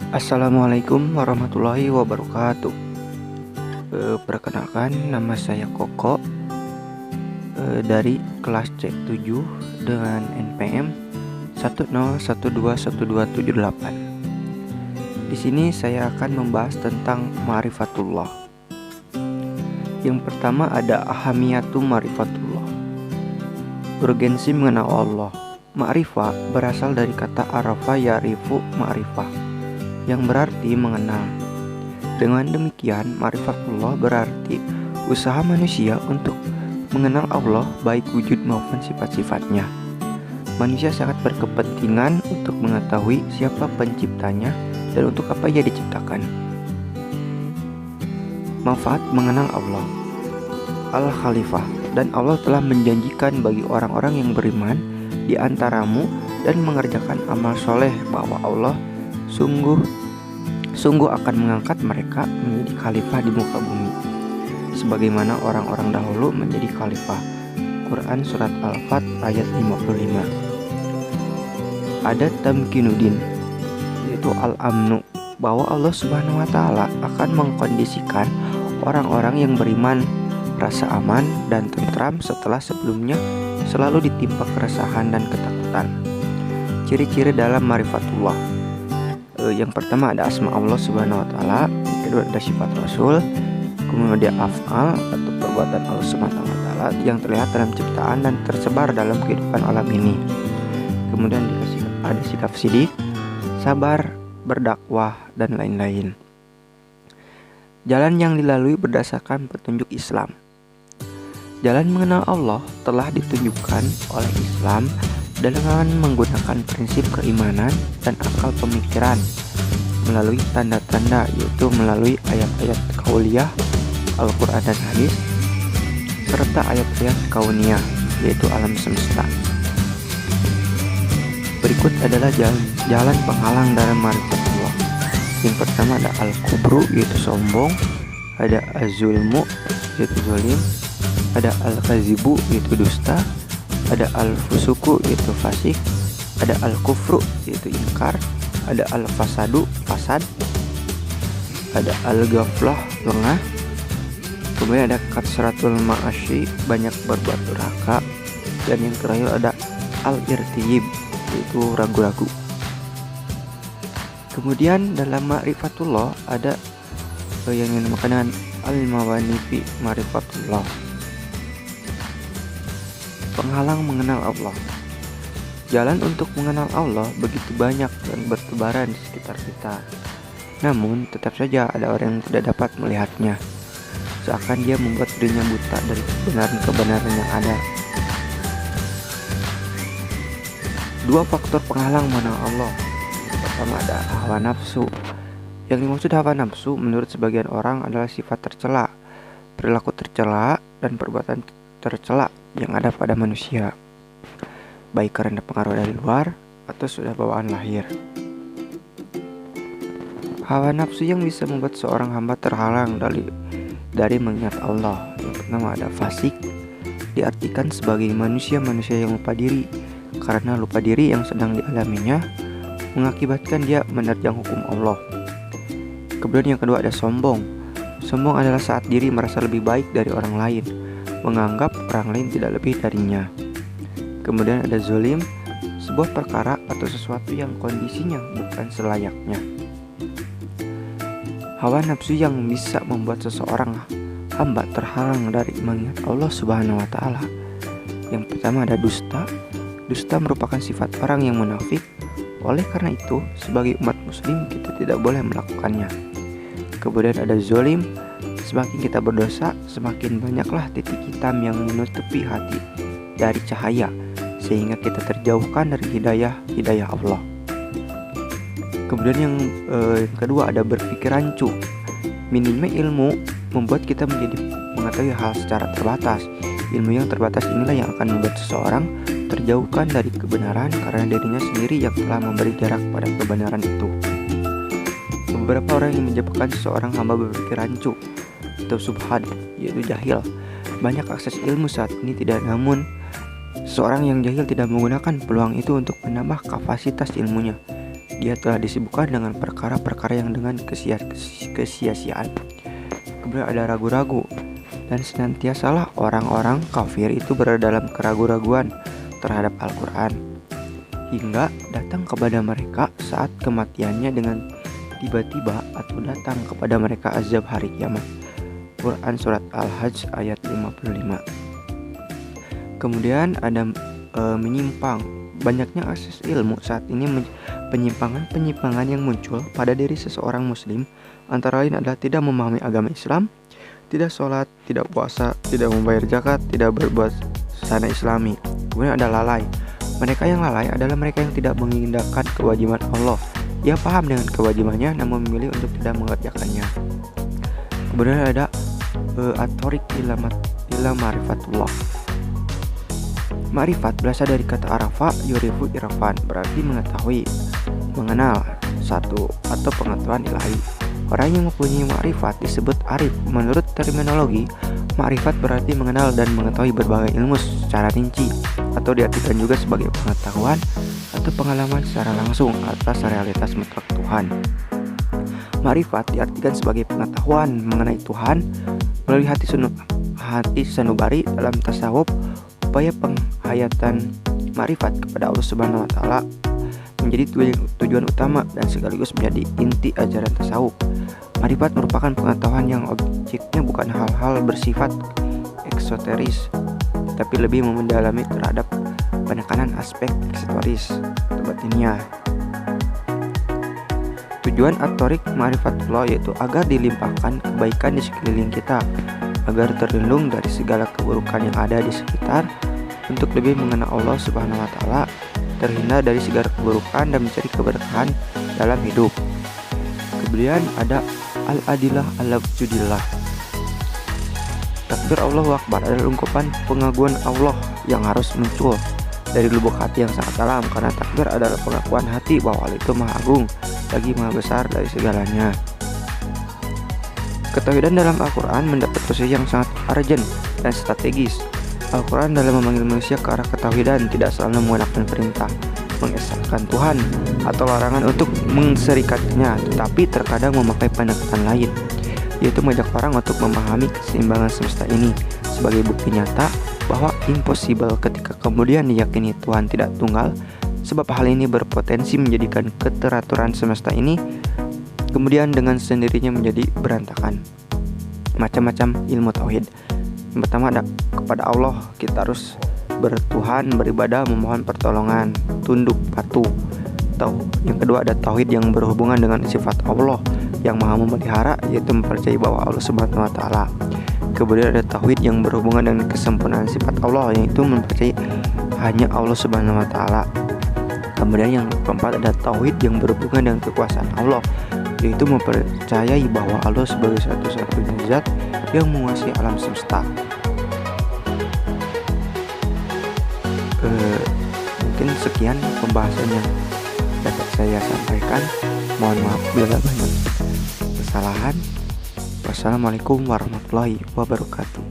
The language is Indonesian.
Assalamualaikum warahmatullahi wabarakatuh. Perkenalkan, nama saya Koko, dari kelas C7 dengan NPM 101212778. Di sini saya akan membahas tentang ma'rifatullah. Yang pertama ada ahamiyatu ma'rifatullah. Urgensi mengenal Allah. Ma'rifah berasal dari kata arafa ya'rifu ma'rifah, yang berarti mengenal. Dengan demikian, ma'rifatullah berarti usaha manusia untuk mengenal Allah, baik wujud maupun sifat-sifatnya. Manusia sangat berkepentingan untuk mengetahui siapa penciptanya dan untuk apa ia diciptakan. Manfaat mengenal Allah. Al-Khalifah, dan Allah telah menjanjikan bagi orang-orang yang beriman di antaramu dan mengerjakan amal soleh bahwa Allah sungguh akan mengangkat mereka menjadi khalifah di muka bumi, sebagaimana orang-orang dahulu menjadi khalifah. Quran Surat Al-Fat ayat 55. Ada tamkinuddin, yaitu al-amnu, bahwa Allah Subhanahu wa Ta'ala akan mengkondisikan orang-orang yang beriman rasa aman dan tentram setelah sebelumnya selalu ditimpa keresahan dan ketakutan. Ciri-ciri dalam ma'rifatullah. Yang pertama ada asma Allah Subhanahu wa Ta'ala, yang kedua ada sifat Rasul, kemudian ada af'al atau perbuatan Allah Subhanahu wa Ta'ala yang terlihat dalam ciptaan dan tersebar dalam kehidupan alam ini. Kemudian ada sikap sidik, sabar, berdakwah, dan lain-lain. Jalan yang dilalui berdasarkan petunjuk Islam. Jalan mengenal Allah telah ditunjukkan oleh Islam dengan menggunakan prinsip keimanan dan akal pemikiran melalui tanda-tanda, yaitu melalui ayat-ayat kauliyah Al-Quran dan hadis, serta ayat-ayat kauniyah, yaitu alam semesta. Berikut adalah jalan penghalang dari ma'rifatullah. Yang pertama ada al-kubru, yaitu sombong, ada az-zulmu, yaitu zalim, ada al-kazibu, yaitu dusta, ada al-fusuku, yaitu fasik, ada al-kufru, yaitu ingkar, ada al-fasadu, fasad, ada al-ghaflah, lengah, kemudian ada katsratul ma'asyi, banyak berbuat durhaka, dan yang terakhir ada al-irtiyib, yaitu ragu-ragu. Kemudian dalam ma'rifatullah ada yang dinamakan al-mawani fi ma'rifatullah. Penghalang mengenal Allah. Jalan untuk mengenal Allah begitu banyak dan bertebaran di sekitar kita. Namun tetap saja ada orang yang tidak dapat melihatnya, seakan dia membuat dirinya buta dari kebenaran-kebenaran yang ada. Dua faktor penghalang mengenal Allah. Yang pertama ada hawa nafsu. Yang dimaksud hawa nafsu menurut sebagian orang adalah sifat tercela, perilaku tercela, dan perbuatan tercela yang ada pada manusia, baik karena pengaruh dari luar atau sudah bawaan lahir. Hawa nafsu yang bisa membuat seorang hamba terhalang dari mengingat Allah. Yang pertama ada fasik, diartikan sebagai manusia-manusia yang lupa diri, karena lupa diri yang sedang dialaminya mengakibatkan dia menerjang hukum Allah. Kemudian yang kedua ada sombong. Sombong adalah saat diri merasa lebih baik dari orang lain, menganggap orang lain tidak lebih darinya. Kemudian ada zolim, sebuah perkara atau sesuatu yang kondisinya bukan selayaknya. Hawa nafsu yang bisa membuat seseorang hamba terhalang dari mengingat Allah Subhanahu wa Ta'ala. Yang pertama ada dusta. Dusta merupakan sifat orang yang munafik. Oleh karena itu, sebagai umat muslim kita tidak boleh melakukannya. Kemudian ada zolim. Semakin kita berdosa, semakin banyaklah titik hitam yang menutupi hati dari cahaya, sehingga kita terjauhkan dari hidayah Allah. Kemudian yang kedua ada berpikir rancu. Minimnya ilmu membuat kita menjadi mengetahui hal secara terbatas. Ilmu yang terbatas inilah yang akan membuat seseorang terjauhkan dari kebenaran karena dirinya sendiri yang telah memberi jarak pada kebenaran itu. Beberapa orang yang menyebabkan seseorang hamba berpikir rancu atau subhan, yaitu jahil. Banyak akses ilmu saat ini tidak, namun seseorang yang jahil tidak menggunakan peluang itu untuk menambah kapasitas ilmunya. dia telah disibukkan dengan perkara-perkara yang dengan kesia-siaan. Kemudian ada ragu-ragu, dan senantiasalah orang-orang kafir itu berada dalam keraguan-raguan terhadap Al-Quran, hingga datang kepada mereka saat kematiannya dengan tiba-tiba atau datang kepada mereka azab hari kiamat. Quran Surat Al-Hajj ayat 55. Kemudian ada menyimpang. Banyaknya akses ilmu saat ini penyimpangan yang muncul pada diri seseorang muslim antara lain adalah tidak memahami agama Islam, tidak sholat, tidak puasa, tidak membayar zakat, tidak berbuat sana islami. Kemudian ada lalai. Mereka yang lalai adalah mereka yang tidak mengindahkan kewajiban Allah. Ia paham dengan kewajibannya namun memilih untuk tidak mengerjakannya. Kemudian ada at-thariq ila ma'rifatullah. Ma'rifat berasal dari kata arafa yurifu irfan, berarti mengetahui, mengenal satu atau pengetahuan ilahi. Orang yang mempunyai ma'rifat disebut arif. Menurut terminologi, ma'rifat berarti mengenal dan mengetahui berbagai ilmu secara rinci, atau diartikan juga sebagai pengetahuan atau pengalaman secara langsung atas realitas mutlak Tuhan. Ma'rifat diartikan sebagai pengetahuan mengenai Tuhan melalui hati sanubari. Dalam tasawuf, upaya penghayatan ma'rifat kepada Allah Subhanahu wa taala menjadi tujuan utama dan sekaligus menjadi inti ajaran tasawuf. Ma'rifat merupakan pengetahuan yang objeknya bukan hal-hal bersifat eksoteris, tapi lebih mendalami terhadap penekanan aspek eksoteris atau batiniah. Tujuan at-thariq ma'rifatullah yaitu agar dilimpahkan kebaikan di sekeliling kita, agar terlindung dari segala keburukan yang ada di sekitar, untuk lebih mengenal Allah Subhanahu wa taala, terhindar dari segala keburukan dan mencari keberkahan dalam hidup. Kemudian ada al-adillah al-wujudillah. Takbir Allahu Akbar adalah ungkapan pengaguan Allah yang harus muncul dari lubuk hati yang sangat dalam, karena takbir adalah pengakuan hati bahwa Allah itu maha agung lagi maha besar dari segalanya. Ketauhidan dalam Al-Quran mendapat posisi yang sangat urgent dan strategis. Al-Quran dalam memanggil manusia ke arah ketauhidan tidak selalu menggunakan perintah mengesahkan Tuhan atau larangan untuk menserikatnya, tetapi terkadang memakai pendekatan lain, yaitu mengajak orang untuk memahami keseimbangan semesta ini sebagai bukti nyata bahwa impossible ketika kemudian diyakini Tuhan tidak tunggal, sebab hal ini berpotensi menjadikan keteraturan semesta ini kemudian dengan sendirinya menjadi berantakan. Macam-macam ilmu tauhid. Yang pertama ada kepada Allah, kita harus bertuhan, beribadah, memohon pertolongan, tunduk, patuh. Yang kedua ada tauhid yang berhubungan dengan sifat Allah yang maha memelihara, yaitu mempercayai bahwa Allah Subhanahu wa taala. Kemudian ada tauhid yang berhubungan dengan kesempurnaan sifat Allah, yaitu mempercayai hanya Allah Subhanahu wa taala. Kemudian yang keempat ada tauhid yang berhubungan dengan kekuasaan Allah, yaitu mempercayai bahwa Allah sebagai satu-satunya zat yang menguasai alam semesta. Mungkin sekian pembahasan yang dapat saya sampaikan. Mohon maaf bila banyak kesalahan. Wassalamualaikum warahmatullahi wabarakatuh.